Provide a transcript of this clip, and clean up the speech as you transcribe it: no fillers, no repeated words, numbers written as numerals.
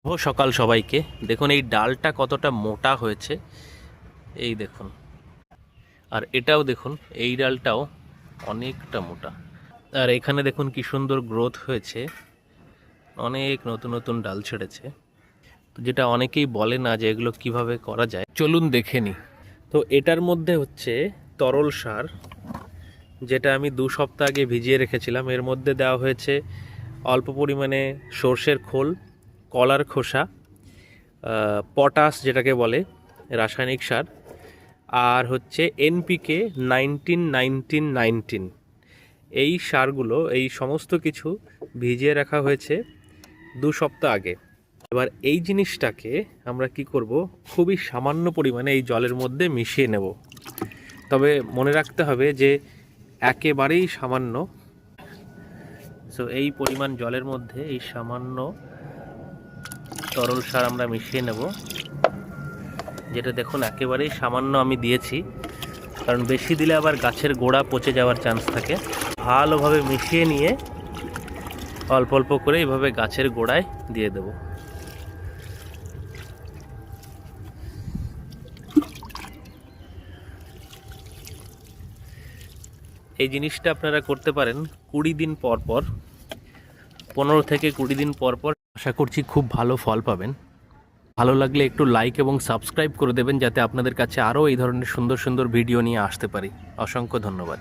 শুভ সকাল সবাইকে। দেখুন এই ডালটা কতটা মোটা হয়েছে, এই দেখুন। আর এটাও দেখুন, এই ডালটাও অনেকটা মোটা। আর এখানে দেখুন কি সুন্দর গ্রোথ হয়েছে, অনেক নতুন নতুন ডাল ছেড়েছে। তো যেটা অনেকেই বলে না যে এগুলো কিভাবে করা যায়, চলুন দেখে নিই। তো এটার মধ্যে হচ্ছে তরল সার, যেটা আমি 2 সপ্তাহ আগে ভিজিয়ে রেখেছিলাম। এর মধ্যে দেওয়া হয়েছে অল্প পরিমাণে সর্ষের খোল, কলার খোসা, পটাশ যেটাকে বলে রাসায়নিক সার, আর হচ্ছে এনপিকে 19-19-19। এই সারগুলো, এই সমস্ত কিছু ভিজিয়ে রাখা হয়েছে 2 সপ্তাহ আগে। এবার এই জিনিসটাকে আমরা কি করব, খুবই সামান্য পরিমাণে এই জলের মধ্যে মিশিয়ে নেব। তবে মনে রাখতে হবে যে একেবারেই সামান্য। সো এই পরিমাণ জলের মধ্যে এই সামান্য তরল সার আমরা মিশিয়ে নেব, যেটা দেখুন একেবারেই সামান্য আমি দিয়েছি, কারণ বেশি দিলে আবার গাছের গোড়া পচে যাওয়ার চান্স থাকে। ভালোভাবে মিশিয়ে নিয়ে অল্প অল্প করে এইভাবে গাছের গোড়ায় দিয়ে দেব। এই জিনিসটা আপনারা করতে পারেন 20 দিন পর পর, 15 থেকে 20 দিন পর পর। আশা করছি খুব ভালো ফল পাবেন। ভালো লাগলে একটু লাইক এবং সাবস্ক্রাইব করে দেবেন, যাতে আপনাদের কাছে আরও এই ধরনের সুন্দর সুন্দর ভিডিও নিয়ে আসতে পারি। অসংখ্য ধন্যবাদ।